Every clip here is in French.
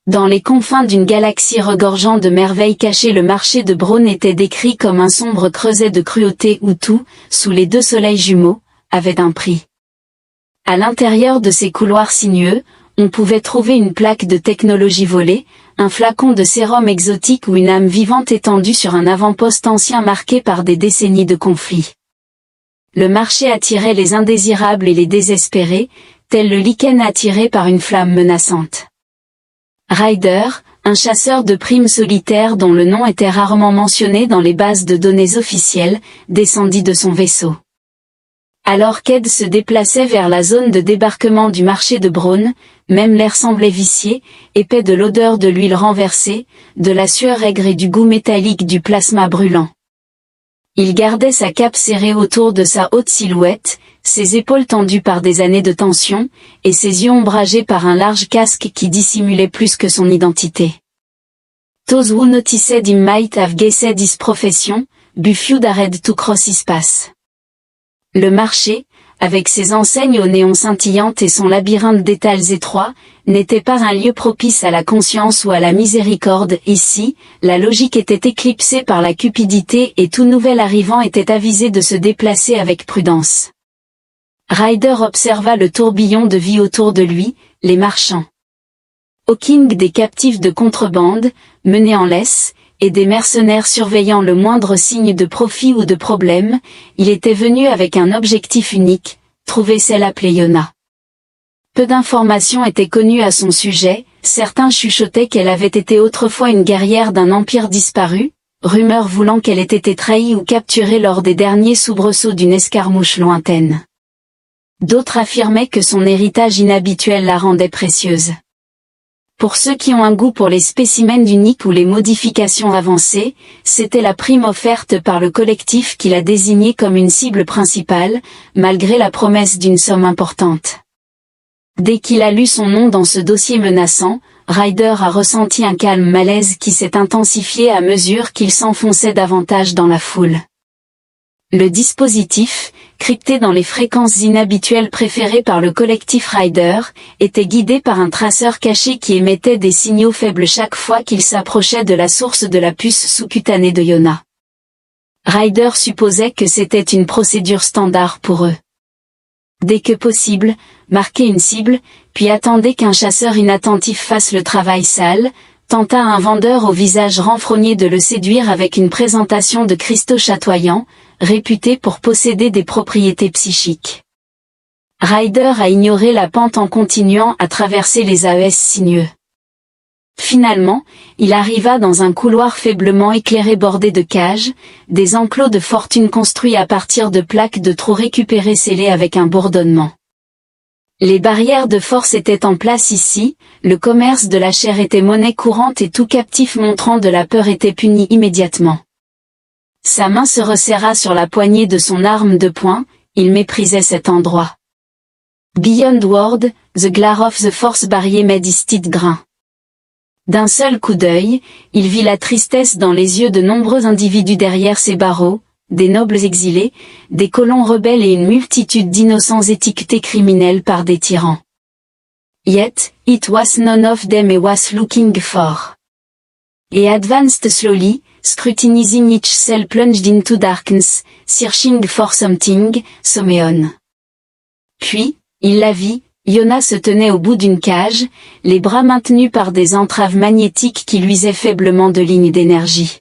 Dans les confins d'une galaxie regorgeant de merveilles cachées, le marché de Braun était décrit comme un sombre creuset de cruauté où tout, sous les deux soleils jumeaux, avait un prix. À l'intérieur de ces couloirs sinueux, on pouvait trouver une plaque de technologie volée, un flacon de sérum exotique ou une âme vivante étendue sur un avant-poste ancien marqué par des décennies de conflits. Le marché attirait les indésirables et les désespérés, tel le lichen attiré par une flamme menaçante. Ryder, un chasseur de primes solitaire dont le nom était rarement mentionné dans les bases de données officielles, descendit de son vaisseau. Alors qu'Ed se déplaçait vers la zone de débarquement du marché de Braun, même l'air semblait vicié, épais de l'odeur de l'huile renversée, de la sueur aigre et du goût métallique du plasma brûlant. Il gardait sa cape serrée autour de sa haute silhouette, ses épaules tendues par des années de tension, et ses yeux ombragés par un large casque qui dissimulait plus que son identité. Those who noticed him might have guessed his profession, but few dared to cross his path. Le marché, avec ses enseignes aux néons scintillantes et son labyrinthe d'étals étroits, n'était pas un lieu propice à la conscience ou à la miséricorde. Ici, la logique était éclipsée par la cupidité et tout nouvel arrivant était avisé de se déplacer avec prudence. Ryder observa le tourbillon de vie autour de lui, les marchands. Hawking des captifs de contrebande, menés en laisse, et des mercenaires surveillant le moindre signe de profit ou de problème, il était venu avec un objectif unique, trouver celle appelée Yona. Peu d'informations étaient connues à son sujet, certains chuchotaient qu'elle avait été autrefois une guerrière d'un empire disparu, rumeurs voulant qu'elle ait été trahie ou capturée lors des derniers soubresauts d'une escarmouche lointaine. D'autres affirmaient que son héritage inhabituel la rendait précieuse. Pour ceux qui ont un goût pour les spécimens uniques ou les modifications avancées, c'était la prime offerte par le collectif qui l'a désignée comme une cible principale, malgré la promesse d'une somme importante. Dès qu'il a lu son nom dans ce dossier menaçant, Ryder a ressenti un calme malaise qui s'est intensifié à mesure qu'il s'enfonçait davantage dans la foule. Le dispositif, crypté dans les fréquences inhabituelles préférées par le collectif Ryder, était guidé par un traceur caché qui émettait des signaux faibles chaque fois qu'il s'approchait de la source de la puce sous-cutanée de Yona. Ryder supposait que c'était une procédure standard pour eux. Dès que possible, marquer une cible, puis attendez qu'un chasseur inattentif fasse le travail sale, tenta un vendeur au visage renfrogné de le séduire avec une présentation de cristaux chatoyants, réputé pour posséder des propriétés psychiques. Ryder a ignoré la pente en continuant à traverser les AES sinueux. Finalement, il arriva dans un couloir faiblement éclairé bordé de cages, des enclos de fortune construits à partir de plaques de trous récupérées scellées avec un bourdonnement. Les barrières de force étaient en place ici, le commerce de la chair était monnaie courante et tout captif montrant de la peur était puni immédiatement. Sa main se resserra sur la poignée de son arme de poing, il méprisait cet endroit. Beyond Ward, the glare of the force barrier made his teeth grind. D'un seul coup d'œil, il vit la tristesse dans les yeux de nombreux individus derrière ces barreaux, des nobles exilés, des colons rebelles et une multitude d'innocents étiquetés criminels par des tyrans. Yet, it was none of them he was looking for. He advanced slowly, scrutinizing each cell plunged into darkness, searching for something, someone. Puis, il la vit, Yona se tenait au bout d'une cage, les bras maintenus par des entraves magnétiques qui luisaient faiblement de lignes d'énergie.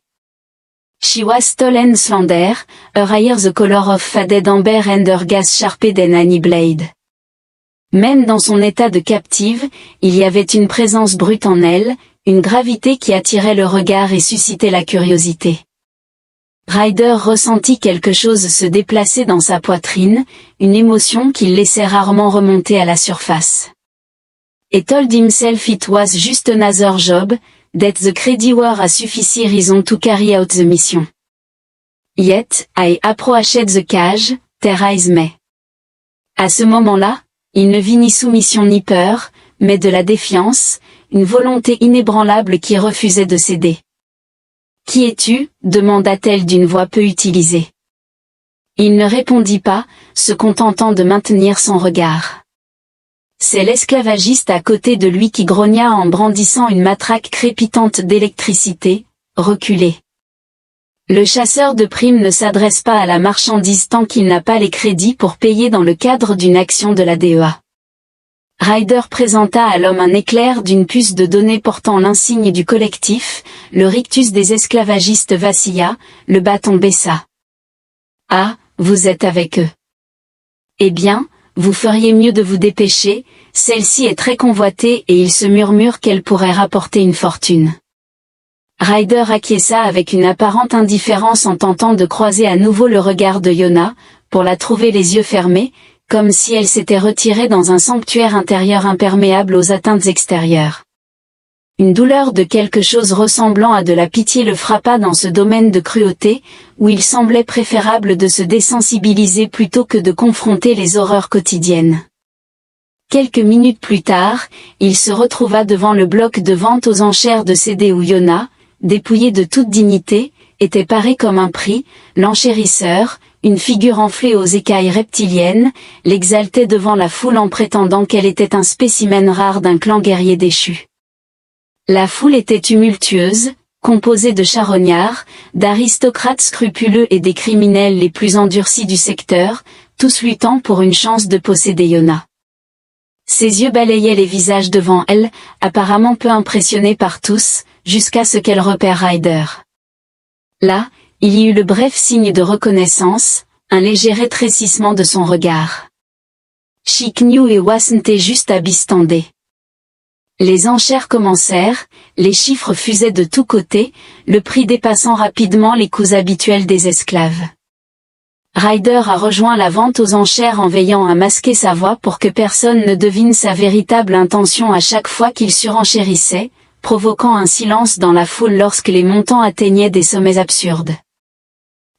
She was tall and slender, her hair the color of faded amber and her gaze sharper than any blade. Même dans son état de captive, il y avait une présence brute en elle, une gravité qui attirait le regard et suscitait la curiosité. Ryder ressentit quelque chose se déplacer dans sa poitrine, une émotion qu'il laissait rarement remonter à la surface. He told himself it was just another job, that the credit war a sufficient reason to carry out the mission. Yet, I approached the cage, terrorized me. À ce moment-là, il ne vit ni soumission ni peur, mais de la défiance, une volonté inébranlable qui refusait de céder. « Qui es-tu » demanda-t-elle d'une voix peu utilisée. Il ne répondit pas, se contentant de maintenir son regard. C'est l'esclavagiste à côté de lui qui grogna en brandissant une matraque crépitante d'électricité. Reculez. Le chasseur de primes ne s'adresse pas à la marchandise tant qu'il n'a pas les crédits pour payer dans le cadre d'une action de la DEA. Ryder présenta à l'homme un éclair d'une puce de données portant l'insigne du collectif, le rictus des esclavagistes vacilla, le bâton baissa. Ah, vous êtes avec eux. Eh bien, vous feriez mieux de vous dépêcher, celle-ci est très convoitée et il se murmure qu'elle pourrait rapporter une fortune. Ryder acquiesça avec une apparente indifférence en tentant de croiser à nouveau le regard de Yona, pour la trouver les yeux fermés, comme si elle s'était retirée dans un sanctuaire intérieur imperméable aux atteintes extérieures. Une douleur de quelque chose ressemblant à de la pitié le frappa dans ce domaine de cruauté, où il semblait préférable de se désensibiliser plutôt que de confronter les horreurs quotidiennes. Quelques minutes plus tard, il se retrouva devant le bloc de vente aux enchères de CD où Yona, dépouillé de toute dignité, était paré comme un prix, l'enchérisseur, une figure enflée aux écailles reptiliennes, l'exaltait devant la foule en prétendant qu'elle était un spécimen rare d'un clan guerrier déchu. La foule était tumultueuse, composée de charognards, d'aristocrates scrupuleux et des criminels les plus endurcis du secteur, tous luttant pour une chance de posséder Yona. Ses yeux balayaient les visages devant elle, apparemment peu impressionnés par tous, jusqu'à ce qu'elle repère Ryder. Là, il y eut le bref signe de reconnaissance, un léger rétrécissement de son regard. Chiknew et Wasn't juste à bistander. Les enchères commencèrent, les chiffres fusaient de tous côtés, le prix dépassant rapidement les coûts habituels des esclaves. Ryder a rejoint la vente aux enchères en veillant à masquer sa voix pour que personne ne devine sa véritable intention à chaque fois qu'il surenchérissait, provoquant un silence dans la foule lorsque les montants atteignaient des sommets absurdes.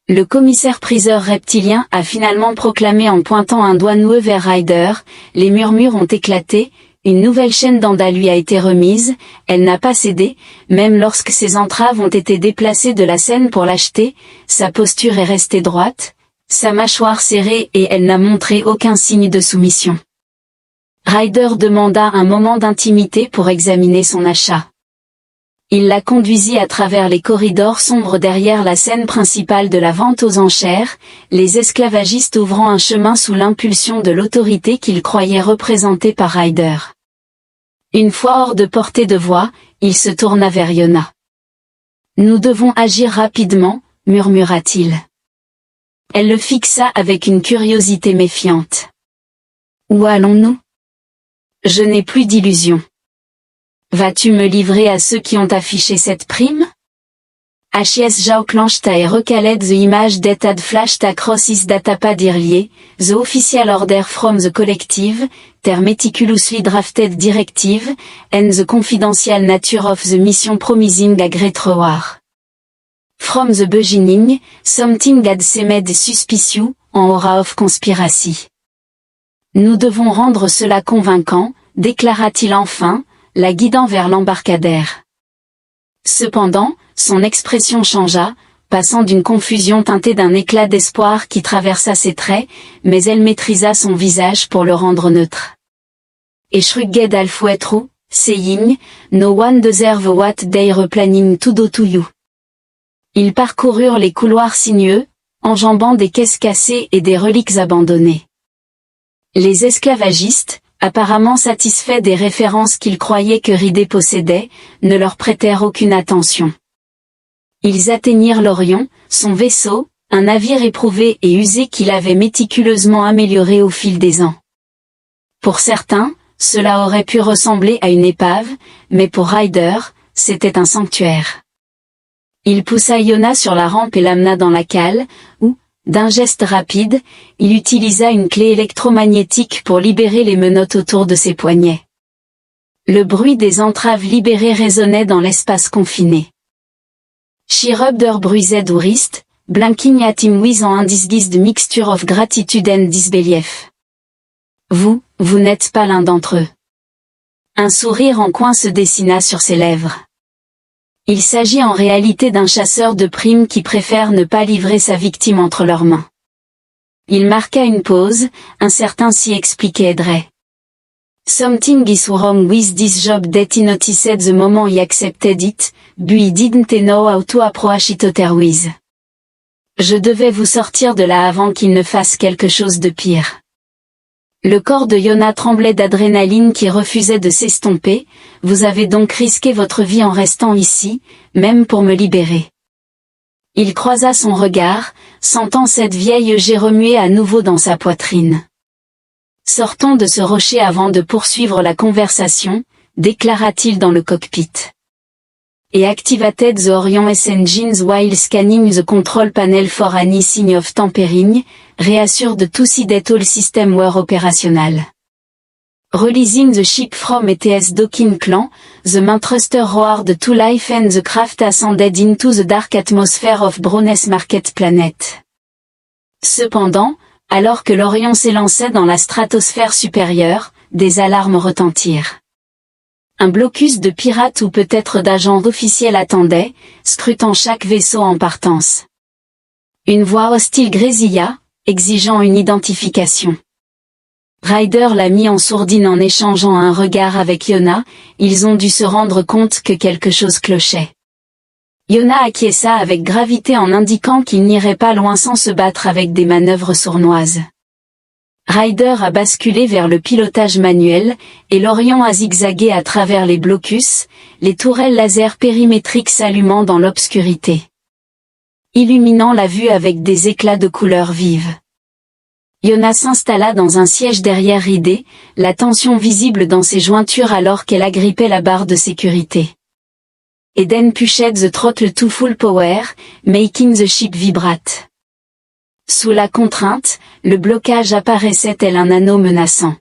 Le commissaire-priseur reptilien a finalement proclamé en pointant un doigt noueux vers Ryder, les murmures ont éclaté, une nouvelle chaîne d'Anda lui a été remise, elle n'a pas cédé, même lorsque ses entraves ont été déplacées de la scène pour l'acheter, sa posture est restée droite, sa mâchoire serrée et elle n'a montré aucun signe de soumission. Ryder demanda un moment d'intimité pour examiner son achat. Il la conduisit à travers les corridors sombres derrière la scène principale de la vente aux enchères, les esclavagistes ouvrant un chemin sous l'impulsion de l'autorité qu'ils croyaient représentée par Ryder. Une fois hors de portée de voix, il se tourna vers Yona. « Nous devons agir rapidement, murmura-t-il. Elle le fixa avec une curiosité méfiante. « Où allons-nous ? Je n'ai plus d'illusions. Vas-tu me livrer à ceux qui ont affiché cette prime? H.S. Jauklanchta recaled the image that had flashed across his datapad earlier, the official order from the collective, their meticulously drafted directive, and the confidential nature of the mission promising a great reward. From the beginning, something had seemed suspicious, en aura of conspiracy. Nous devons rendre cela convaincant, déclara-t-il enfin, la guidant vers l'embarcadère. Cependant, son expression changea, passant d'une confusion teintée d'un éclat d'espoir qui traversa ses traits, mais elle maîtrisa son visage pour le rendre neutre. Et shrugged alfuetru, saying, no one deserve what they're planning to do to you. Ils parcoururent les couloirs sinueux, enjambant des caisses cassées et des reliques abandonnées. Les esclavagistes, apparemment satisfaits des références qu'ils croyaient que Ridé possédait, ne leur prêtèrent aucune attention. Ils atteignirent l'Orion, son vaisseau, un navire éprouvé et usé qu'il avait méticuleusement amélioré au fil des ans. Pour certains, cela aurait pu ressembler à une épave, mais pour Ryder, c'était un sanctuaire. Il poussa Yona sur la rampe et l'amena dans la cale, où, d'un geste rapide, il utilisa une clé électromagnétique pour libérer les menottes autour de ses poignets. Le bruit des entraves libérées résonnait dans l'espace confiné. She rubbed her bruised wrist, blinking at him with an undisguised mixture of gratitude and disbelief. Vous n'êtes pas l'un d'entre eux. Un sourire en coin se dessina sur ses lèvres. Il s'agit en réalité d'un chasseur de primes qui préfère ne pas livrer sa victime entre leurs mains. Il marqua une pause, incertain si expliquer aiderait. Something is wrong with this job that he noticed the moment he accepted it, but he didn't know how to approach it otherwise. Je devais vous sortir de là avant qu'il ne fasse quelque chose de pire. Le corps de Yona tremblait d'adrénaline qui refusait de s'estomper. Vous avez donc risqué votre vie en restant ici, même pour me libérer. Il croisa son regard, sentant cette vieille jet remuer à nouveau dans sa poitrine. Sortons de ce rocher avant de poursuivre la conversation, déclara-t-il dans le cockpit. Et activated the Orion S engines while scanning the control panel for any sign of tampering, reassure the to see that all systems were operational. Releasing the ship from ETS docking clan, the main thruster roared to life and the craft ascended into the dark atmosphere of Brones Market Planet. Cependant, alors que l'Orion s'élançait dans la stratosphère supérieure, des alarmes retentirent. Un blocus de pirates ou peut-être d'agents officiels attendait, scrutant chaque vaisseau en partance. Une voix hostile grésilla, exigeant une identification. Ryder l'a mis en sourdine en échangeant un regard avec Yona, ils ont dû se rendre compte que quelque chose clochait. Yona acquiesça avec gravité en indiquant qu'il n'irait pas loin sans se battre avec des manœuvres sournoises. Ryder a basculé vers le pilotage manuel, et l'Orion a zigzagué à travers les blocus, les tourelles laser périmétriques s'allumant dans l'obscurité, illuminant la vue avec des éclats de couleurs vives. Yona s'installa dans un siège derrière ridé, la tension visible dans ses jointures alors qu'elle agrippait la barre de sécurité. Eden pushed the throttle to full power, making the ship vibrate. Sous la contrainte, le blocage apparaissait tel un anneau menaçant.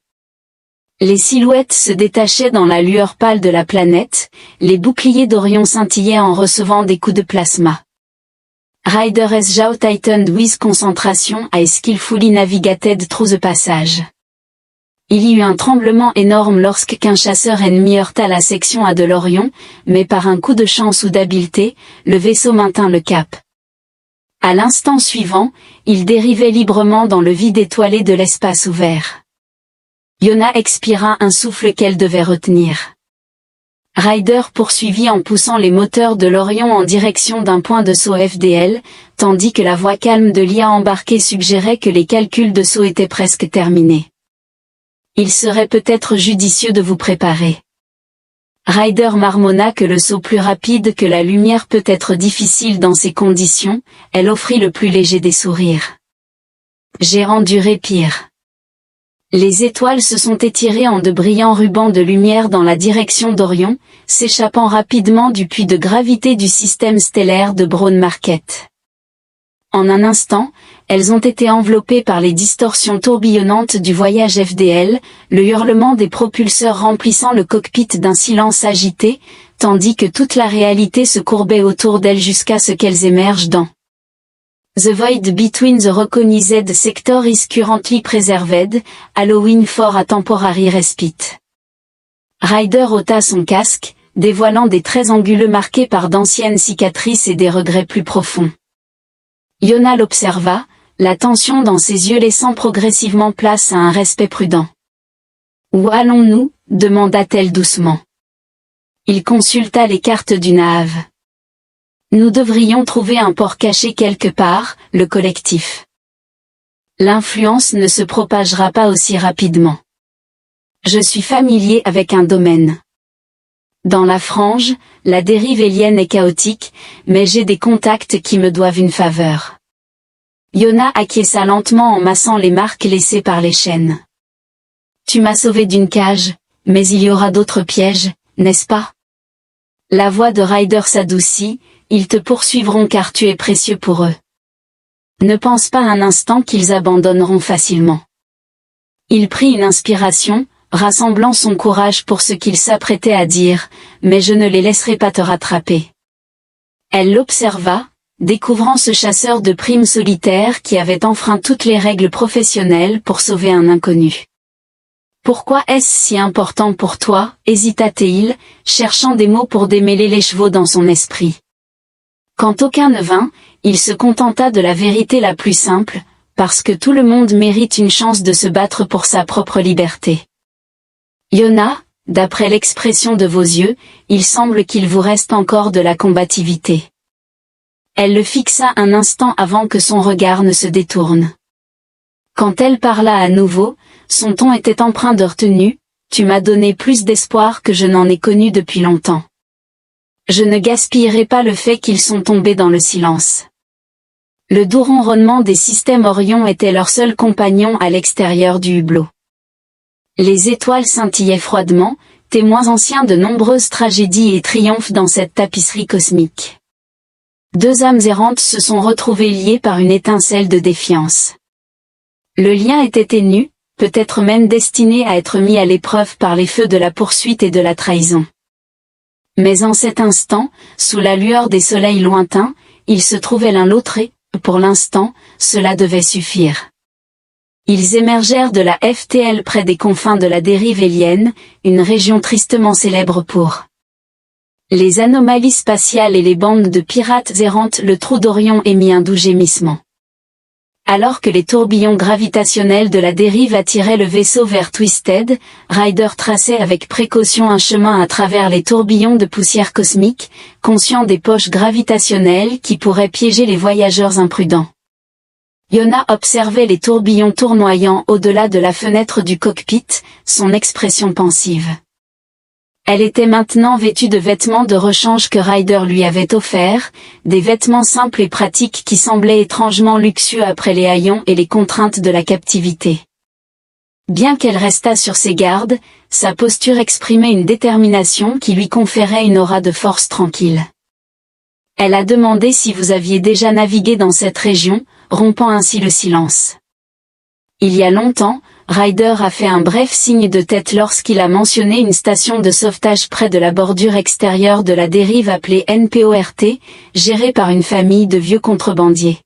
Les silhouettes se détachaient dans la lueur pâle de la planète, les boucliers d'Orion scintillaient en recevant des coups de plasma. Ryder S. jaw tightened with concentration et skillfully navigated through the passage. Il y eut un tremblement énorme lorsqu'un chasseur ennemi heurta la section A de l'Orion, mais par un coup de chance ou d'habileté, le vaisseau maintint le cap. À l'instant suivant, il dérivait librement dans le vide étoilé de l'espace ouvert. Yona expira un souffle qu'elle devait retenir. Ryder poursuivit en poussant les moteurs de l'Orion en direction d'un point de saut FDL, tandis que la voix calme de l'IA embarquée suggérait que les calculs de saut étaient presque terminés. Il serait peut-être judicieux de vous préparer. Ryder marmonna que le saut plus rapide que la lumière peut être difficile dans ces conditions, elle offrit le plus léger des sourires. J'ai enduré pire. Les étoiles se sont étirées en de brillants rubans de lumière dans la direction d'Orion, s'échappant rapidement du puits de gravité du système stellaire de Brones Market. En un instant, elles ont été enveloppées par les distorsions tourbillonnantes du voyage FDL, le hurlement des propulseurs remplissant le cockpit d'un silence agité, tandis que toute la réalité se courbait autour d'elles jusqu'à ce qu'elles émergent dans The void between the recognized sector is currently preserved, allowing for a temporary respite. Ryder ôta son casque, dévoilant des traits anguleux marqués par d'anciennes cicatrices et des regrets plus profonds. Yona l'observa, la tension dans ses yeux laissant progressivement place à un respect prudent. « Où allons-nous » demanda-t-elle doucement. Il consulta les cartes du Nave. Nous devrions trouver un port caché quelque part, le collectif. L'influence ne se propagera pas aussi rapidement. Je suis familier avec un domaine. Dans la frange, la dérive élienne est chaotique, mais j'ai des contacts qui me doivent une faveur. Yona acquiesça lentement en massant les marques laissées par les chaînes. Tu m'as sauvé d'une cage, mais il y aura d'autres pièges, n'est-ce pas? La voix de Ryder s'adoucit, ils te poursuivront car tu es précieux pour eux. Ne pense pas un instant qu'ils abandonneront facilement. Il prit une inspiration, rassemblant son courage pour ce qu'il s'apprêtait à dire, mais je ne les laisserai pas te rattraper. Elle l'observa, découvrant ce chasseur de primes solitaire qui avait enfreint toutes les règles professionnelles pour sauver un inconnu. Pourquoi est-ce si important pour toi, hésita-t-il, cherchant des mots pour démêler les chevaux dans son esprit. Quand aucun ne vint, il se contenta de la vérité la plus simple, parce que tout le monde mérite une chance de se battre pour sa propre liberté. Yona, d'après l'expression de vos yeux, il semble qu'il vous reste encore de la combativité. Elle le fixa un instant avant que son regard ne se détourne. Quand elle parla à nouveau, son ton était empreint de retenue. Tu m'as donné plus d'espoir que je n'en ai connu depuis longtemps. Je ne gaspillerai pas le fait qu'ils sont tombés dans le silence. Le doux ronronnement des systèmes Orion était leur seul compagnon à l'extérieur du hublot. Les étoiles scintillaient froidement, témoins anciens de nombreuses tragédies et triomphes dans cette tapisserie cosmique. Deux âmes errantes se sont retrouvées liées par une étincelle de défiance. Le lien était ténu, peut-être même destiné à être mis à l'épreuve par les feux de la poursuite et de la trahison. Mais en cet instant, sous la lueur des soleils lointains, ils se trouvaient l'un l'autre et, pour l'instant, cela devait suffire. Ils émergèrent de la FTL près des confins de la dérive élienne, une région tristement célèbre pour les anomalies spatiales et les bandes de pirates errantes. Le trou d'Orion émit un doux gémissement. Alors que les tourbillons gravitationnels de la dérive attiraient le vaisseau vers Twisted, Ryder traçait avec précaution un chemin à travers les tourbillons de poussière cosmique, conscient des poches gravitationnelles qui pourraient piéger les voyageurs imprudents. Yona observait les tourbillons tournoyant au-delà de la fenêtre du cockpit, son expression pensive. Elle était maintenant vêtue de vêtements de rechange que Ryder lui avait offerts, des vêtements simples et pratiques qui semblaient étrangement luxueux après les haillons et les contraintes de la captivité. Bien qu'elle restât sur ses gardes, sa posture exprimait une détermination qui lui conférait une aura de force tranquille. Elle a demandé si vous aviez déjà navigué dans cette région, rompant ainsi le silence. Il y a longtemps, Ryder a fait un bref signe de tête lorsqu'il a mentionné une station de sauvetage près de la bordure extérieure de la dérive appelée NPORT, gérée par une famille de vieux contrebandiers.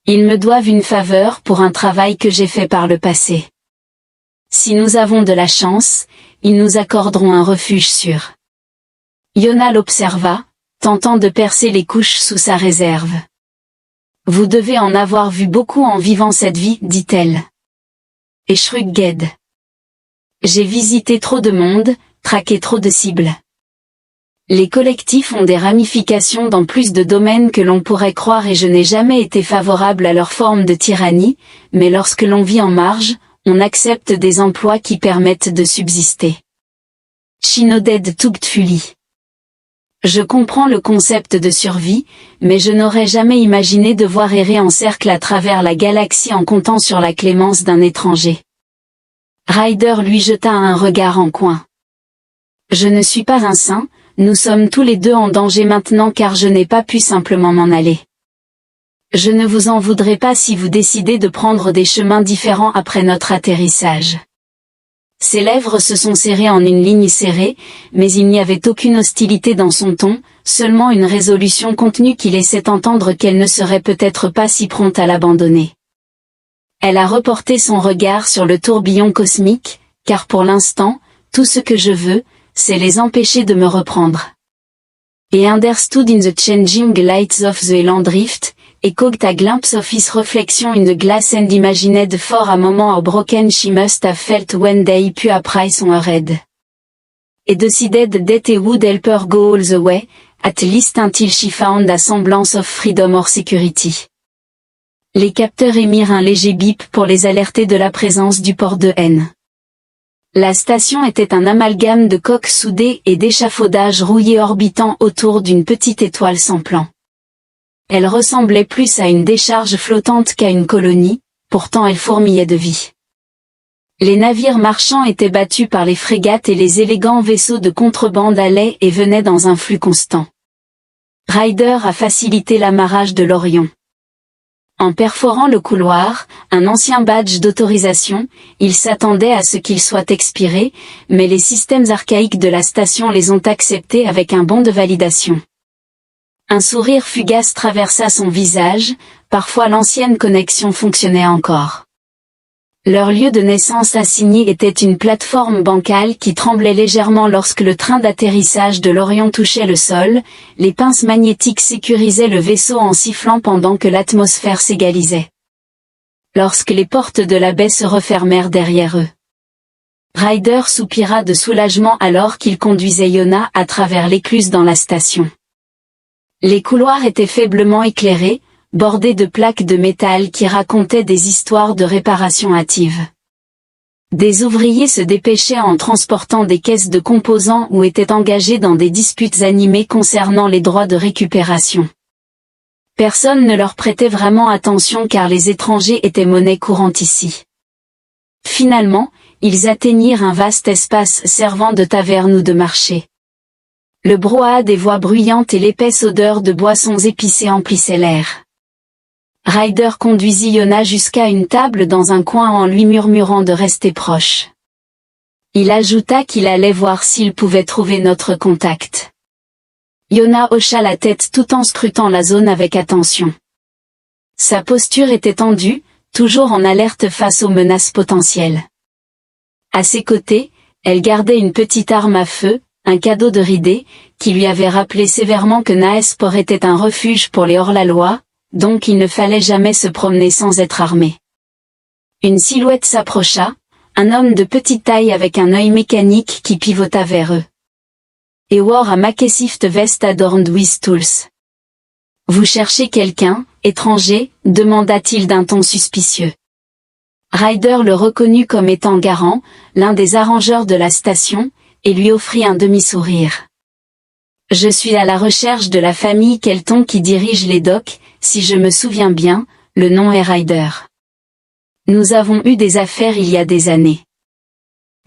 Ils me doivent une faveur pour un travail que j'ai fait par le passé. Si nous avons de la chance, ils nous accorderont un refuge sûr. Yona l'observa, tentant de percer les couches sous sa réserve. Vous devez en avoir vu beaucoup en vivant cette vie, dit-elle. Et Shrughed. J'ai visité trop de monde, traqué trop de cibles. Les collectifs ont des ramifications dans plus de domaines que l'on pourrait croire et je n'ai jamais été favorable à leur forme de tyrannie, mais lorsque l'on vit en marge, on accepte des emplois qui permettent de subsister. Shinoded Tugtfuli. Je comprends le concept de survie, mais je n'aurais jamais imaginé devoir errer en cercle à travers la galaxie en comptant sur la clémence d'un étranger. Ryder lui jeta un regard en coin. Je ne suis pas un saint, nous sommes tous les deux en danger maintenant car je n'ai pas pu simplement m'en aller. Je ne vous en voudrais pas si vous décidez de prendre des chemins différents après notre atterrissage. Ses lèvres se sont serrées en une ligne serrée, mais il n'y avait aucune hostilité dans son ton, seulement une résolution contenue qui laissait entendre qu'elle ne serait peut-être pas si prompte à l'abandonner. Elle a reporté son regard sur le tourbillon cosmique, car pour l'instant, tout ce que je veux, c'est les empêcher de me reprendre. Et understood in the changing lights of the Elandrift, echoed a glimpse of his reflection in the glass and imagined for a moment how broken she must have felt when they pu apprise on her head. Et decided that he would help her go all the way, at least until she found a semblance of freedom or security. Les capteurs émirent un léger bip pour les alerter de la présence du port de N. La station était un amalgame de coques soudées et d'échafaudages rouillés orbitant autour d'une petite étoile sans plan. Elle ressemblait plus à une décharge flottante qu'à une colonie, pourtant elle fourmillait de vie. Les navires marchands étaient battus par les frégates et les élégants vaisseaux de contrebande allaient et venaient dans un flux constant. Ryder a facilité l'amarrage de l'Orion. En perforant le couloir, un ancien badge d'autorisation, il s'attendait à ce qu'il soit expiré, mais les systèmes archaïques de la station les ont acceptés avec un bon de validation. Un sourire fugace traversa son visage, parfois l'ancienne connexion fonctionnait encore. Leur lieu de naissance assigné était une plateforme bancale qui tremblait légèrement lorsque le train d'atterrissage de l'Orion touchait le sol, les pinces magnétiques sécurisaient le vaisseau en sifflant pendant que l'atmosphère s'égalisait. Lorsque les portes de la baie se refermèrent derrière eux. Ryder soupira de soulagement alors qu'il conduisait Yona à travers l'écluse dans la station. Les couloirs étaient faiblement éclairés, bordés de plaques de métal qui racontaient des histoires de réparation hâtive. Des ouvriers se dépêchaient en transportant des caisses de composants ou étaient engagés dans des disputes animées concernant les droits de récupération. Personne ne leur prêtait vraiment attention car les étrangers étaient monnaie courante ici. Finalement, ils atteignirent un vaste espace servant de taverne ou de marché. Le brouhaha des voix bruyantes et l'épaisse odeur de boissons épicées emplissaient l'air. Ryder conduisit Yona jusqu'à une table dans un coin en lui murmurant de rester proche. Il ajouta qu'il allait voir s'il pouvait trouver notre contact. Yona hocha la tête tout en scrutant la zone avec attention. Sa posture était tendue, toujours en alerte face aux menaces potentielles. À ses côtés, elle gardait une petite arme à feu, un cadeau de Ridée, qui lui avait rappelé sévèrement que Naespor était un refuge pour les hors-la-loi, donc il ne fallait jamais se promener sans être armé. Une silhouette s'approcha, un homme de petite taille avec un œil mécanique qui pivota vers eux. Et wore a Makesift vest adorned with tools. Vous cherchez quelqu'un, étranger, demanda-t-il d'un ton suspicieux. Ryder le reconnut comme étant Garant, l'un des arrangeurs de la station, et lui offrit un demi-sourire. Je suis à la recherche de la famille Kelton qui dirige les docks, si je me souviens bien, le nom est Ryder. Nous avons eu des affaires il y a des années.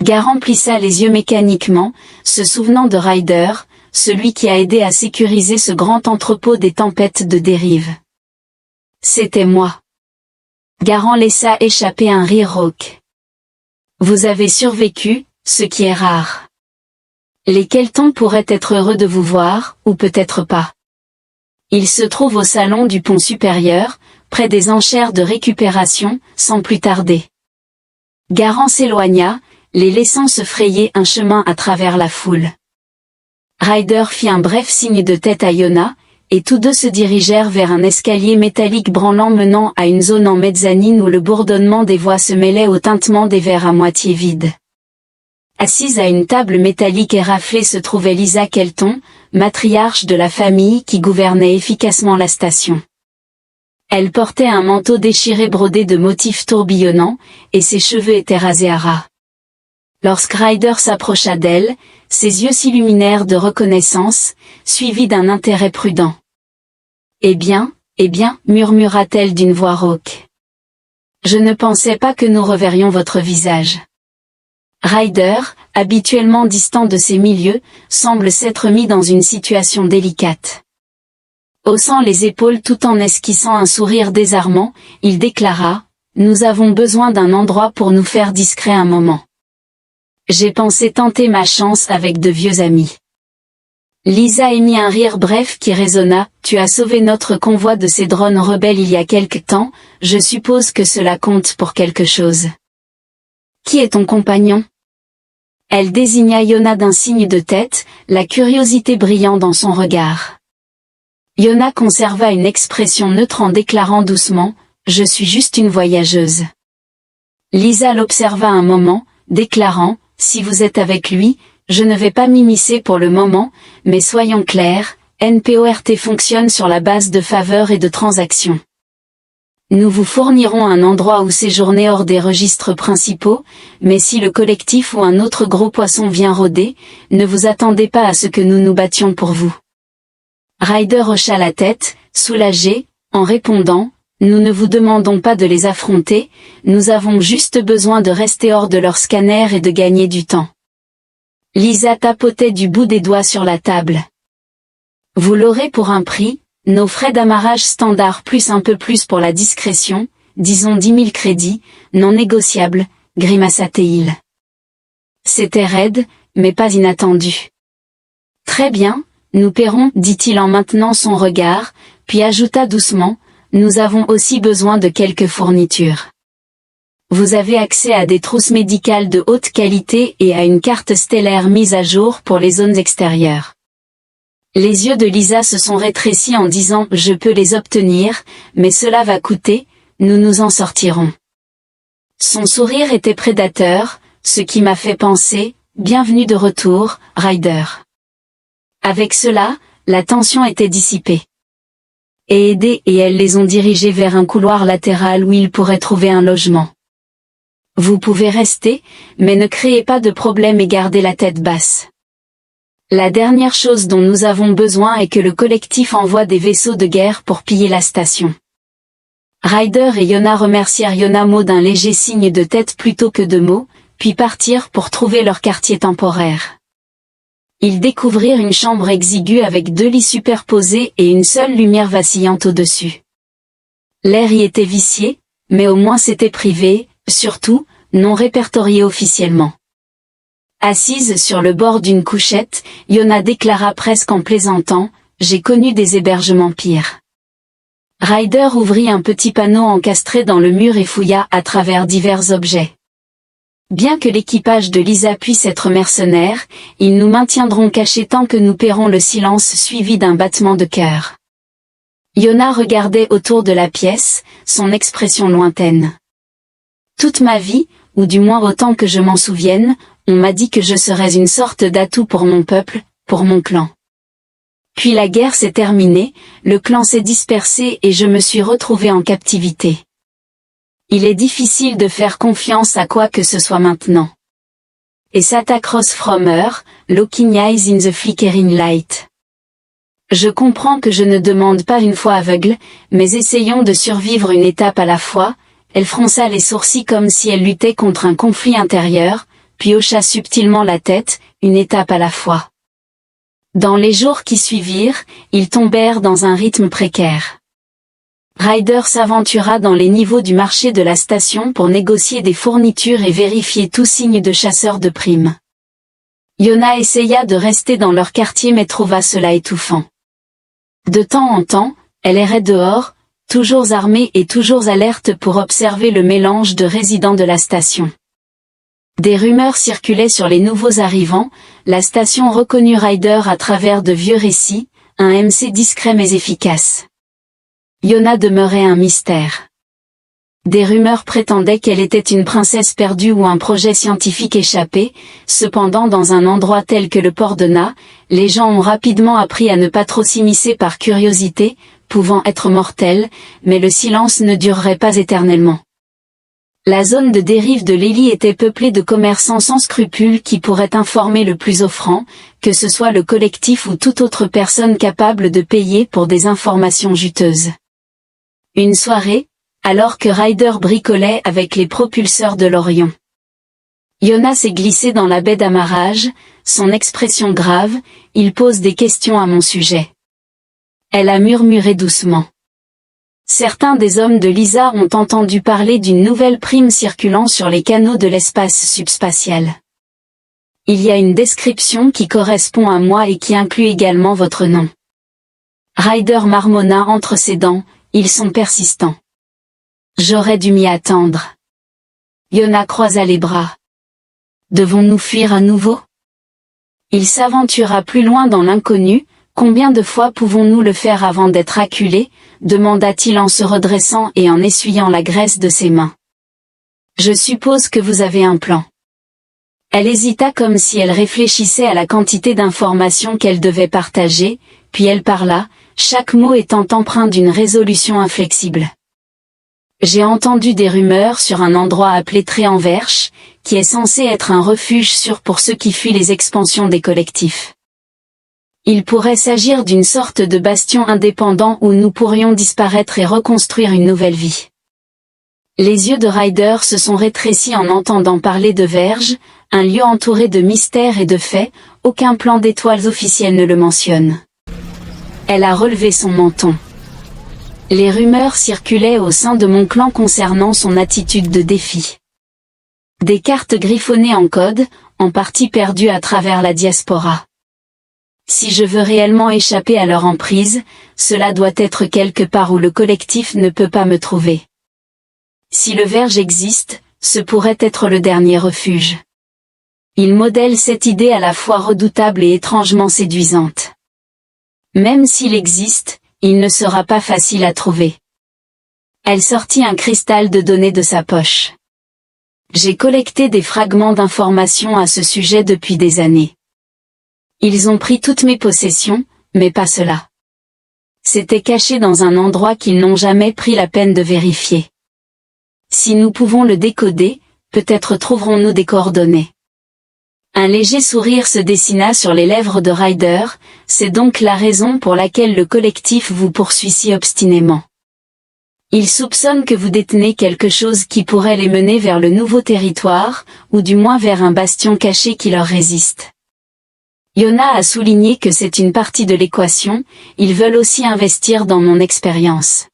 Garant plissa les yeux mécaniquement, se souvenant de Ryder, celui qui a aidé à sécuriser ce grand entrepôt des tempêtes de dérive. C'était moi. Garant laissa échapper un rire rauque. Vous avez survécu, ce qui est rare. Les Keltons pourraient être heureux de vous voir, ou peut-être pas. Il se trouve au salon du pont supérieur, près des enchères de récupération, sans plus tarder. Garant s'éloigna, les laissant se frayer un chemin à travers la foule. Ryder fit un bref signe de tête à Yona, et tous deux se dirigèrent vers un escalier métallique branlant menant à une zone en mezzanine où le bourdonnement des voix se mêlait au tintement des verres à moitié vides. Assise à une table métallique éraflée se trouvait Lisa Kelton, matriarche de la famille qui gouvernait efficacement la station. Elle portait un manteau déchiré brodé de motifs tourbillonnants, et ses cheveux étaient rasés à ras. Lorsque Ryder s'approcha d'elle, ses yeux s'illuminèrent de reconnaissance, suivis d'un intérêt prudent. Eh bien, murmura-t-elle d'une voix rauque. Je ne pensais pas que nous reverrions votre visage. Ryder, habituellement distant de ces milieux, semble s'être mis dans une situation délicate. Haussant les épaules tout en esquissant un sourire désarmant, il déclara « Nous avons besoin d'un endroit pour nous faire discret un moment. J'ai pensé tenter ma chance avec de vieux amis. » Lisa émit un rire bref qui résonna « Tu as sauvé notre convoi de ces drones rebelles il y a quelque temps, je suppose que cela compte pour quelque chose. » Qui est ton compagnon ? Elle désigna Yona d'un signe de tête, la curiosité brillant dans son regard. Yona conserva une expression neutre en déclarant doucement « Je suis juste une voyageuse. » Lisa l'observa un moment, déclarant « Si vous êtes avec lui, je ne vais pas m'immiscer pour le moment, mais soyons clairs, NPORT fonctionne sur la base de faveurs et de transactions. Nous vous fournirons un endroit où séjourner hors des registres principaux, mais si le collectif ou un autre gros poisson vient rôder, ne vous attendez pas à ce que nous nous battions pour vous. » Ryder hocha la tête, soulagé, en répondant « Nous ne vous demandons pas de les affronter, nous avons juste besoin de rester hors de leur scanner et de gagner du temps. » Lisa tapotait du bout des doigts sur la table. « Vous l'aurez pour un prix. Nos frais d'amarrage standard plus un peu plus pour la discrétion, disons 10 000 crédits, non négociables, grimaça-t-il. C'était raide, mais pas inattendu. Très bien, nous paierons, dit-il en maintenant son regard, puis ajouta doucement, nous avons aussi besoin de quelques fournitures. Vous avez accès à des trousses médicales de haute qualité et à une carte stellaire mise à jour pour les zones extérieures. Les yeux de Lisa se sont rétrécis en disant « Je peux les obtenir, mais cela va coûter, nous nous en sortirons. » Son sourire était prédateur, ce qui m'a fait penser, bienvenue de retour, Ryder. Avec cela, la tension était dissipée. Et Eddie et elle les ont dirigés vers un couloir latéral où ils pourraient trouver un logement. Vous pouvez rester, mais ne créez pas de problème et gardez la tête basse. La dernière chose dont nous avons besoin est que le collectif envoie des vaisseaux de guerre pour piller la station. Ryder et Yona remercièrent Yonamo d'un léger signe de tête plutôt que de mots, puis partirent pour trouver leur quartier temporaire. Ils découvrirent une chambre exiguë avec 2 lits superposés et une seule lumière vacillante au-dessus. L'air y était vicié, mais au moins c'était privé, surtout, non répertorié officiellement. Assise sur le bord d'une couchette, Yona déclara presque en plaisantant, « J'ai connu des hébergements pires. » Ryder ouvrit un petit panneau encastré dans le mur et fouilla à travers divers objets. Bien que l'équipage de Lisa puisse être mercenaire, ils nous maintiendront cachés tant que nous paierons le silence suivi d'un battement de cœur. Yona regardait autour de la pièce, son expression lointaine. Toute ma vie, ou du moins autant que je m'en souvienne, on m'a dit que je serais une sorte d'atout pour mon peuple, pour mon clan. Puis la guerre s'est terminée, le clan s'est dispersé et je me suis retrouvée en captivité. Il est difficile de faire confiance à quoi que ce soit maintenant. Et Sata Cross Fromer, Looking Eyes in the Flickering Light. Je comprends que je ne demande pas une foi aveugle, mais essayons de survivre une étape à la fois. Elle fronça les sourcils comme si elle luttait contre un conflit intérieur, puis hocha subtilement la tête, une étape à la fois. Dans les jours qui suivirent, ils tombèrent dans un rythme précaire. Ryder s'aventura dans les niveaux du marché de la station pour négocier des fournitures et vérifier tout signe de chasseur de primes. Yona essaya de rester dans leur quartier mais trouva cela étouffant. De temps en temps, elle errait dehors, toujours armée et toujours alerte pour observer le mélange de résidents de la station. Des rumeurs circulaient sur les nouveaux arrivants, la station reconnut Ryder à travers de vieux récits, un MC discret mais efficace. Yona demeurait un mystère. Des rumeurs prétendaient qu'elle était une princesse perdue ou un projet scientifique échappé, cependant dans un endroit tel que le port de Na, les gens ont rapidement appris à ne pas trop s'immiscer par curiosité, pouvant être mortelle, mais le silence ne durerait pas éternellement. La zone de dérive de Lily était peuplée de commerçants sans scrupules qui pourraient informer le plus offrant, que ce soit le collectif ou toute autre personne capable de payer pour des informations juteuses. Une soirée, alors que Ryder bricolait avec les propulseurs de l'Orion. Yona s'est glissé dans la baie d'amarrage, son expression grave, il pose des questions à mon sujet. Elle a murmuré doucement. Certains des hommes de Lisa ont entendu parler d'une nouvelle prime circulant sur les canaux de l'espace subspatial. Il y a une description qui correspond à moi et qui inclut également votre nom. Ryder marmonna entre ses dents, ils sont persistants. J'aurais dû m'y attendre. Yona croisa les bras. Devons-nous fuir à nouveau? Il s'aventura plus loin dans l'inconnu. Combien de fois pouvons-nous le faire avant d'être acculés? Demanda-t-il en se redressant et en essuyant la graisse de ses mains. Je suppose que vous avez un plan. Elle hésita comme si elle réfléchissait à la quantité d'informations qu'elle devait partager, puis elle parla, chaque mot étant empreint d'une résolution inflexible. J'ai entendu des rumeurs sur un endroit appelé Tréanverche, qui est censé être un refuge sûr pour ceux qui fuient les expansions des collectifs. Il pourrait s'agir d'une sorte de bastion indépendant où nous pourrions disparaître et reconstruire une nouvelle vie. Les yeux de Ryder se sont rétrécis en entendant parler de Verge, un lieu entouré de mystères et de faits, aucun plan d'étoiles officiel ne le mentionne. Elle a relevé son menton. Les rumeurs circulaient au sein de mon clan concernant son attitude de défi. Des cartes griffonnées en code, en partie perdues à travers la diaspora. Si je veux réellement échapper à leur emprise, cela doit être quelque part où le collectif ne peut pas me trouver. Si le Verge existe, ce pourrait être le dernier refuge. Il modèle cette idée à la fois redoutable et étrangement séduisante. Même s'il existe, il ne sera pas facile à trouver. Elle sortit un cristal de données de sa poche. J'ai collecté des fragments d'informations à ce sujet depuis des années. Ils ont pris toutes mes possessions, mais pas cela. C'était caché dans un endroit qu'ils n'ont jamais pris la peine de vérifier. Si nous pouvons le décoder, peut-être trouverons-nous des coordonnées. Un léger sourire se dessina sur les lèvres de Ryder, c'est donc la raison pour laquelle le collectif vous poursuit si obstinément. Ils soupçonnent que vous détenez quelque chose qui pourrait les mener vers le nouveau territoire, ou du moins vers un bastion caché qui leur résiste. Yona a souligné que c'est une partie de l'équation, ils veulent aussi investir dans mon expérience.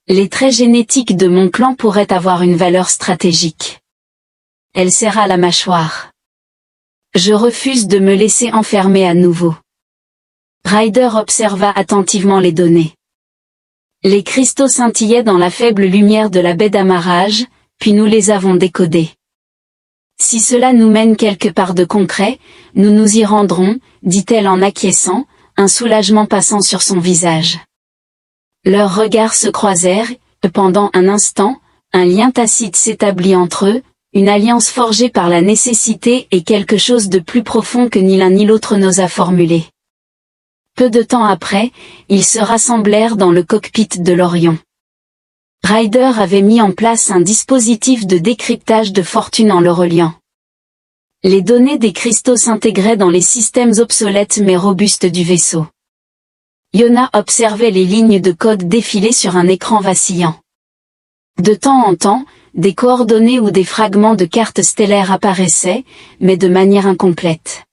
Les traits génétiques de mon clan pourraient avoir une valeur stratégique. Elle serra la mâchoire. Je refuse de me laisser enfermer à nouveau. Ryder observa attentivement les données. Les cristaux scintillaient dans la faible lumière de la baie d'amarrage, puis nous les avons décodés. Si cela nous mène quelque part de concret, nous nous y rendrons, dit-elle en acquiesçant, un soulagement passant sur son visage. Leurs regards se croisèrent, et pendant un instant, un lien tacite s'établit entre eux, une alliance forgée par la nécessité et quelque chose de plus profond que ni l'un ni l'autre n'osa formuler. Peu de temps après, ils se rassemblèrent dans le cockpit de l'Orion. Ryder avait mis en place un dispositif de décryptage de fortune en le reliant. Les données des cristaux s'intégraient dans les systèmes obsolètes mais robustes du vaisseau. Yona observait les lignes de code défiler sur un écran vacillant. De temps en temps, des coordonnées ou des fragments de cartes stellaires apparaissaient, mais de manière incomplète.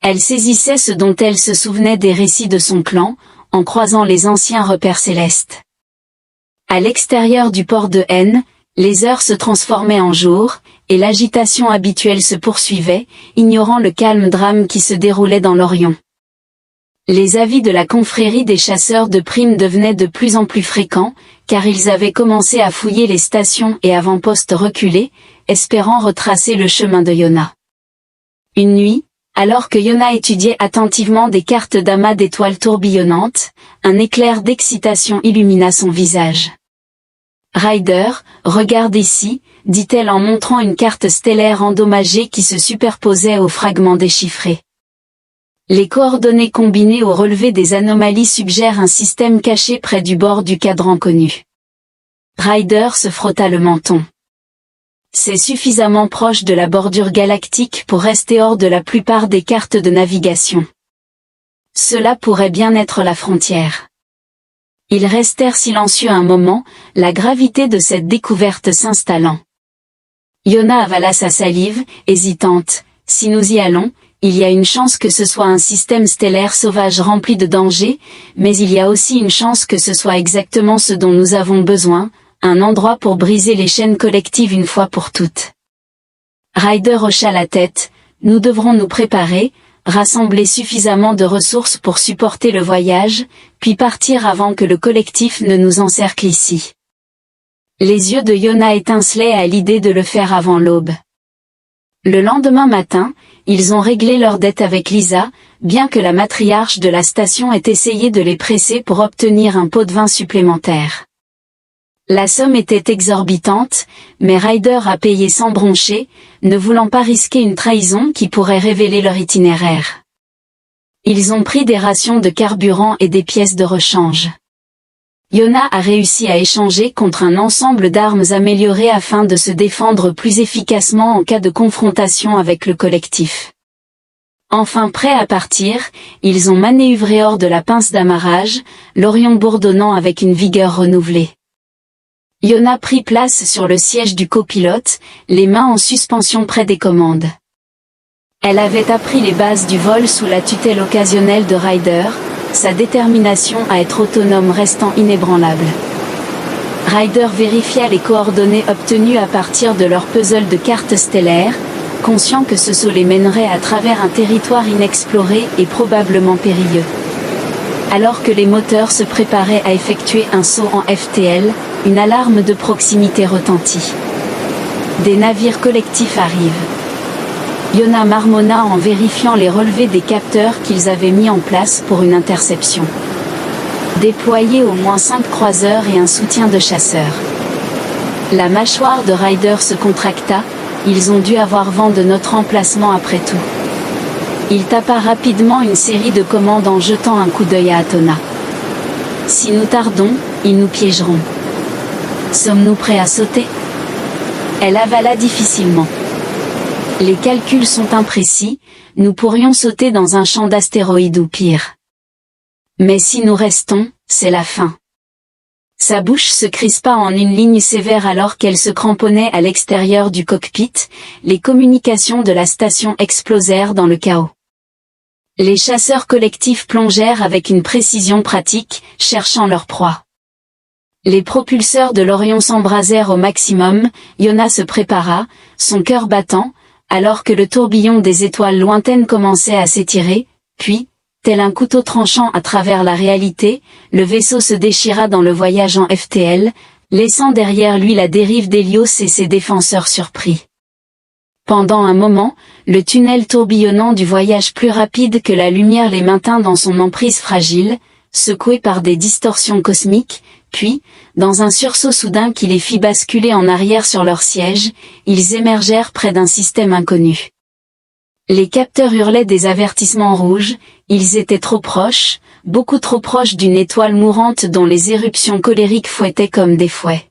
Elle saisissait ce dont elle se souvenait des récits de son clan, en croisant les anciens repères célestes. À l'extérieur du port de N, les heures se transformaient en jours, et l'agitation habituelle se poursuivait, ignorant le calme drame qui se déroulait dans l'Orion. Les avis de la confrérie des chasseurs de primes devenaient de plus en plus fréquents, car ils avaient commencé à fouiller les stations et avant-postes reculés, espérant retracer le chemin de Yona. Une nuit, alors que Yona étudiait attentivement des cartes d'amas d'étoiles tourbillonnantes, un éclair d'excitation illumina son visage. « Ryder, regarde ici », dit-elle en montrant une carte stellaire endommagée qui se superposait aux fragments déchiffrés. Les coordonnées combinées au relevé des anomalies suggèrent un système caché près du bord du cadran connu. Ryder se frotta le menton. C'est suffisamment proche de la bordure galactique pour rester hors de la plupart des cartes de navigation. Cela pourrait bien être la frontière. Ils restèrent silencieux un moment, la gravité de cette découverte s'installant. Yona avala sa salive, hésitante. Si nous y allons, il y a une chance que ce soit un système stellaire sauvage rempli de dangers, mais il y a aussi une chance que ce soit exactement ce dont nous avons besoin, un endroit pour briser les chaînes collectives une fois pour toutes. Ryder hocha la tête, nous devrons nous préparer, rassembler suffisamment de ressources pour supporter le voyage, puis partir avant que le collectif ne nous encercle ici. Les yeux de Yona étincelaient à l'idée de le faire avant l'aube. Le lendemain matin, ils ont réglé leur dette avec Lisa, bien que la matriarche de la station ait essayé de les presser pour obtenir un pot de vin supplémentaire. La somme était exorbitante, mais Ryder a payé sans broncher, ne voulant pas risquer une trahison qui pourrait révéler leur itinéraire. Ils ont pris des rations de carburant et des pièces de rechange. Yona a réussi à échanger contre un ensemble d'armes améliorées afin de se défendre plus efficacement en cas de confrontation avec le collectif. Enfin prêts à partir, ils ont manœuvré hors de la pince d'amarrage, l'Orion bourdonnant avec une vigueur renouvelée. Yona prit place sur le siège du copilote, les mains en suspension près des commandes. Elle avait appris les bases du vol sous la tutelle occasionnelle de Ryder, sa détermination à être autonome restant inébranlable. Ryder vérifia les coordonnées obtenues à partir de leur puzzle de cartes stellaires, conscient que ce saut les mènerait à travers un territoire inexploré et probablement périlleux. Alors que les moteurs se préparaient à effectuer un saut en FTL, une alarme de proximité retentit. Des navires collectifs arrivent. Yona marmonna en vérifiant les relevés des capteurs qu'ils avaient mis en place pour une interception. Déployer au moins 5 croiseurs et un soutien de chasseurs. La mâchoire de Ryder se contracta, ils ont dû avoir vent de notre emplacement après tout. Il tapa rapidement une série de commandes en jetant un coup d'œil à Atona. Si nous tardons, ils nous piégeront. Sommes-nous prêts à sauter? Elle avala difficilement. Les calculs sont imprécis, nous pourrions sauter dans un champ d'astéroïdes ou pire. Mais si nous restons, c'est la fin. Sa bouche se crispa en une ligne sévère alors qu'elle se cramponnait à l'extérieur du cockpit, les communications de la station explosèrent dans le chaos. Les chasseurs collectifs plongèrent avec une précision pratique, cherchant leur proie. Les propulseurs de l'Orion s'embrasèrent au maximum, Yona se prépara, son cœur battant, alors que le tourbillon des étoiles lointaines commençait à s'étirer, puis, tel un couteau tranchant à travers la réalité, le vaisseau se déchira dans le voyage en FTL, laissant derrière lui la dérive d'Hélios et ses défenseurs surpris. Pendant un moment, le tunnel tourbillonnant du voyage plus rapide que la lumière les maintint dans son emprise fragile, secoués par des distorsions cosmiques, puis, dans un sursaut soudain qui les fit basculer en arrière sur leur siège, ils émergèrent près d'un système inconnu. Les capteurs hurlaient des avertissements rouges, ils étaient trop proches, beaucoup trop proches d'une étoile mourante dont les éruptions colériques fouettaient comme des fouets.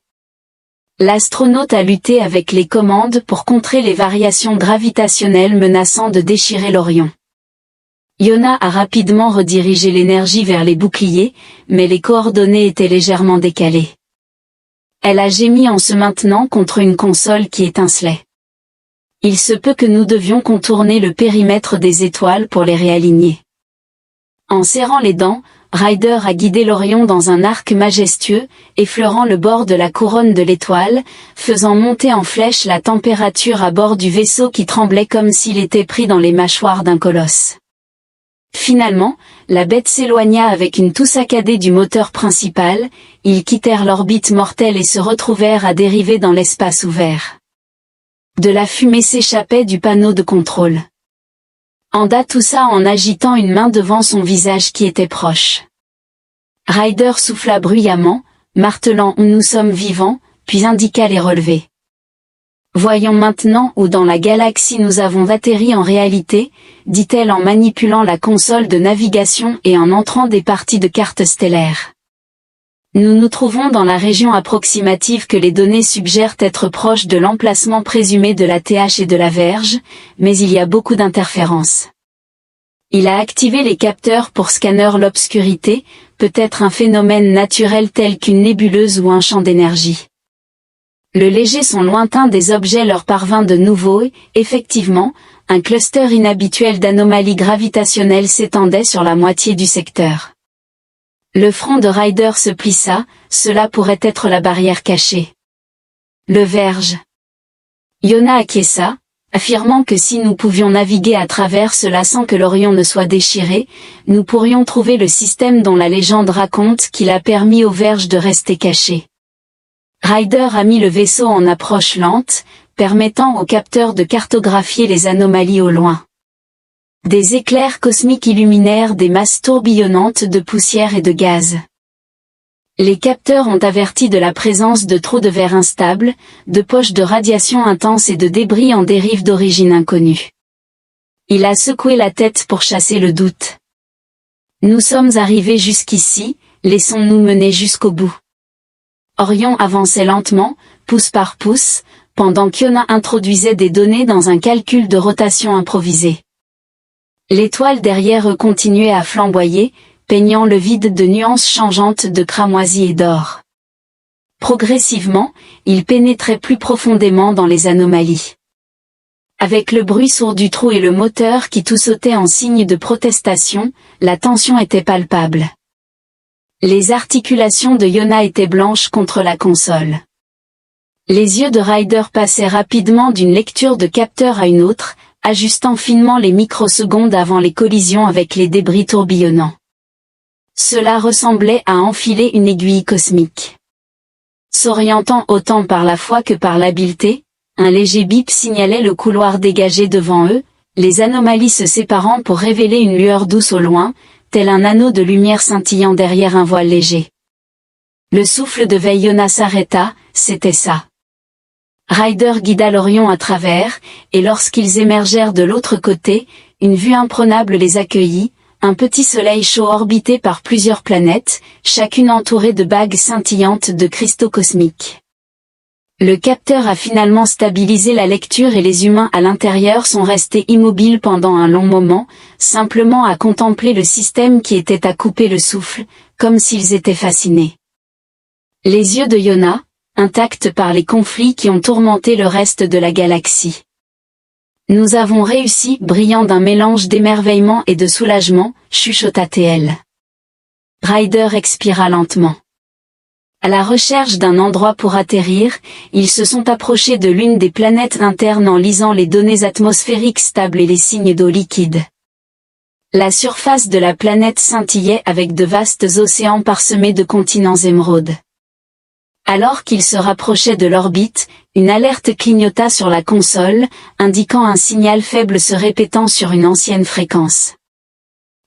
L'astronaute a lutté avec les commandes pour contrer les variations gravitationnelles menaçant de déchirer l'Orion. Yona a rapidement redirigé l'énergie vers les boucliers, mais les coordonnées étaient légèrement décalées. Elle a gémi en se maintenant contre une console qui étincelait. Il se peut que nous devions contourner le périmètre des étoiles pour les réaligner. En serrant les dents, Ryder a guidé l'Orion dans un arc majestueux, effleurant le bord de la couronne de l'étoile, faisant monter en flèche la température à bord du vaisseau qui tremblait comme s'il était pris dans les mâchoires d'un colosse. Finalement, la bête s'éloigna avec une toux saccadée du moteur principal, ils quittèrent l'orbite mortelle et se retrouvèrent à dériver dans l'espace ouvert. De la fumée s'échappait du panneau de contrôle. Anda toussa en agitant une main devant son visage qui était proche. Ryder souffla bruyamment, martelant « Nous sommes vivants », puis indiqua les relevés. Voyons maintenant où dans la galaxie nous avons atterri en réalité, dit-elle en manipulant la console de navigation et en entrant des parties de cartes stellaires. Nous nous trouvons dans la région approximative que les données suggèrent être proche de l'emplacement présumé de la TH et de la Verge, mais il y a beaucoup d'interférences. Il a activé les capteurs pour scanner l'obscurité, peut-être un phénomène naturel tel qu'une nébuleuse ou un champ d'énergie. Le léger son lointain des objets leur parvint de nouveau et, effectivement, un cluster inhabituel d'anomalies gravitationnelles s'étendait sur la moitié du secteur. Le front de Ryder se plissa, cela pourrait être la barrière cachée. Le Verge. Yona acquiesça, affirmant que si nous pouvions naviguer à travers cela sans que l'Orion ne soit déchiré, nous pourrions trouver le système dont la légende raconte qu'il a permis au Verge de rester caché. Ryder a mis le vaisseau en approche lente, permettant aux capteurs de cartographier les anomalies au loin. Des éclairs cosmiques illuminèrent des masses tourbillonnantes de poussière et de gaz. Les capteurs ont averti de la présence de trous de verre instables, de poches de radiation intense et de débris en dérive d'origine inconnue. Il a secoué la tête pour chasser le doute. Nous sommes arrivés jusqu'ici, laissons-nous mener jusqu'au bout. Orion avançait lentement, pouce par pouce, pendant qu'Yona introduisait des données dans un calcul de rotation improvisé. L'étoile derrière eux continuait à flamboyer, peignant le vide de nuances changeantes de cramoisi et d'or. Progressivement, il pénétrait plus profondément dans les anomalies. Avec le bruit sourd du trou et le moteur qui tout sautait en signe de protestation, la tension était palpable. Les articulations de Yona étaient blanches contre la console. Les yeux de Ryder passaient rapidement d'une lecture de capteur à une autre, ajustant finement les microsecondes avant les collisions avec les débris tourbillonnants. Cela ressemblait à enfiler une aiguille cosmique. S'orientant autant par la foi que par l'habileté, un léger bip signalait le couloir dégagé devant eux, les anomalies se séparant pour révéler une lueur douce au loin, tel un anneau de lumière scintillant derrière un voile léger. Le souffle de Yona s'arrêta, c'était ça. Ryder guida l'Orion à travers, et lorsqu'ils émergèrent de l'autre côté, une vue imprenable les accueillit, un petit soleil chaud orbité par plusieurs planètes, chacune entourée de bagues scintillantes de cristaux cosmiques. Le capteur a finalement stabilisé la lecture et les humains à l'intérieur sont restés immobiles pendant un long moment, simplement à contempler le système qui était à couper le souffle, comme s'ils étaient fascinés. Les yeux de Yona, intacts par les conflits qui ont tourmenté le reste de la galaxie. Nous avons réussi, brillant d'un mélange d'émerveillement et de soulagement, chuchota-t-elle. Ryder expira lentement. À la recherche d'un endroit pour atterrir, ils se sont approchés de l'une des planètes internes en lisant les données atmosphériques stables et les signes d'eau liquide. La surface de la planète scintillait avec de vastes océans parsemés de continents émeraudes. Alors qu'ils se rapprochaient de l'orbite, une alerte clignota sur la console, indiquant un signal faible se répétant sur une ancienne fréquence.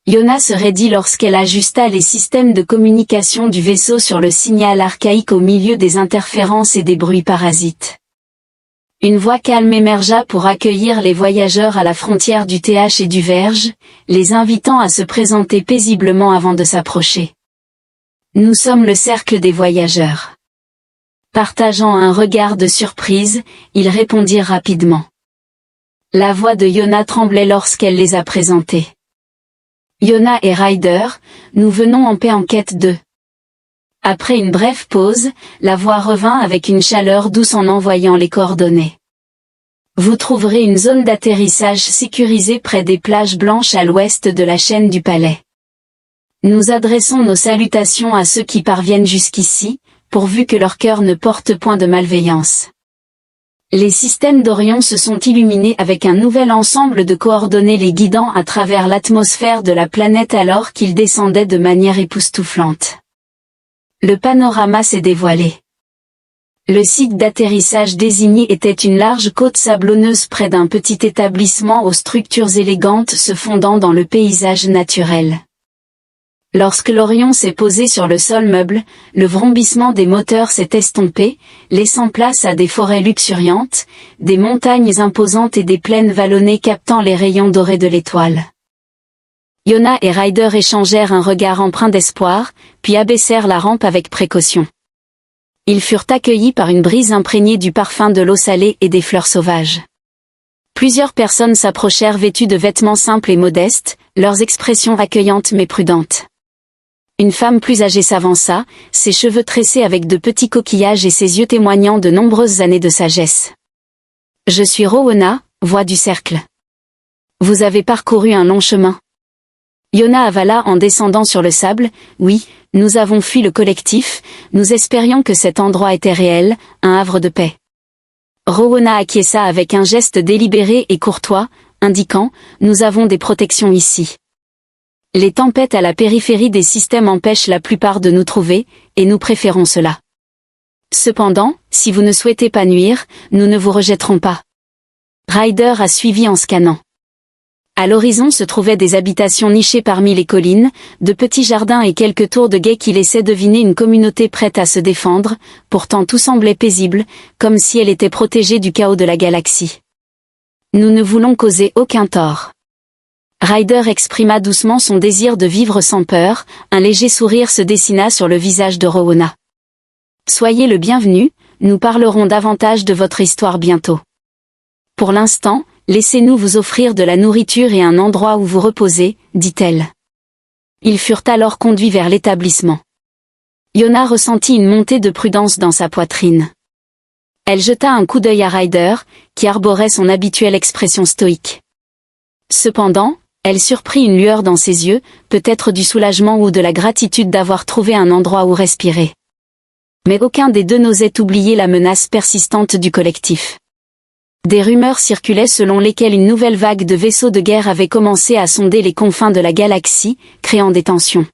Yona se raidit lorsqu'elle ajusta les systèmes de communication du vaisseau sur le signal archaïque au milieu des interférences et des bruits parasites. Une voix calme émergea pour accueillir les voyageurs à la frontière du TH et du Verge, les invitant à se présenter paisiblement avant de s'approcher. Nous sommes le cercle des voyageurs. Partageant un regard de surprise, ils répondirent rapidement. La voix de Yona tremblait lorsqu'elle les a présentés. Yona et Ryder, nous venons en paix en quête d'eux. Après une brève pause, la voix revint avec une chaleur douce en envoyant les coordonnées. Vous trouverez une zone d'atterrissage sécurisée près des plages blanches à l'ouest de la chaîne du palais. Nous adressons nos salutations à ceux qui parviennent jusqu'ici, pourvu que leur cœur ne porte point de malveillance. Les systèmes d'Orion se sont illuminés avec un nouvel ensemble de coordonnées les guidant à travers l'atmosphère de la planète alors qu'ils descendaient de manière époustouflante. Le panorama s'est dévoilé. Le site d'atterrissage désigné était une large côte sablonneuse près d'un petit établissement aux structures élégantes se fondant dans le paysage naturel. Lorsque l'Orion s'est posé sur le sol meuble, le vrombissement des moteurs s'est estompé, laissant place à des forêts luxuriantes, des montagnes imposantes et des plaines vallonnées captant les rayons dorés de l'étoile. Yona et Ryder échangèrent un regard empreint d'espoir, puis abaissèrent la rampe avec précaution. Ils furent accueillis par une brise imprégnée du parfum de l'eau salée et des fleurs sauvages. Plusieurs personnes s'approchèrent vêtues de vêtements simples et modestes, leurs expressions accueillantes mais prudentes. Une femme plus âgée s'avança, ses cheveux tressés avec de petits coquillages et ses yeux témoignant de nombreuses années de sagesse. Je suis Rowena, voix du cercle. Vous avez parcouru un long chemin. Yona avala en descendant sur le sable. Oui, nous avons fui le collectif, nous espérions que cet endroit était réel, un havre de paix. Rowena acquiesça avec un geste délibéré et courtois, indiquant « Nous avons des protections ici ». Les tempêtes à la périphérie des systèmes empêchent la plupart de nous trouver, et nous préférons cela. Cependant, si vous ne souhaitez pas nuire, nous ne vous rejetterons pas. Ryder a suivi en scannant. À l'horizon se trouvaient des habitations nichées parmi les collines, de petits jardins et quelques tours de guet qui laissaient deviner une communauté prête à se défendre, pourtant tout semblait paisible, comme si elle était protégée du chaos de la galaxie. Nous ne voulons causer aucun tort. Ryder exprima doucement son désir de vivre sans peur, un léger sourire se dessina sur le visage de Rowena. Soyez le bienvenu, nous parlerons davantage de votre histoire bientôt. Pour l'instant, laissez-nous vous offrir de la nourriture et un endroit où vous reposer, dit-elle. Ils furent alors conduits vers l'établissement. Yona ressentit une montée de prudence dans sa poitrine. Elle jeta un coup d'œil à Ryder, qui arborait son habituelle expression stoïque. Cependant, elle surprit une lueur dans ses yeux, peut-être du soulagement ou de la gratitude d'avoir trouvé un endroit où respirer. Mais aucun des deux n'osait oublier la menace persistante du collectif. Des rumeurs circulaient selon lesquelles une nouvelle vague de vaisseaux de guerre avait commencé à sonder les confins de la galaxie, créant des tensions.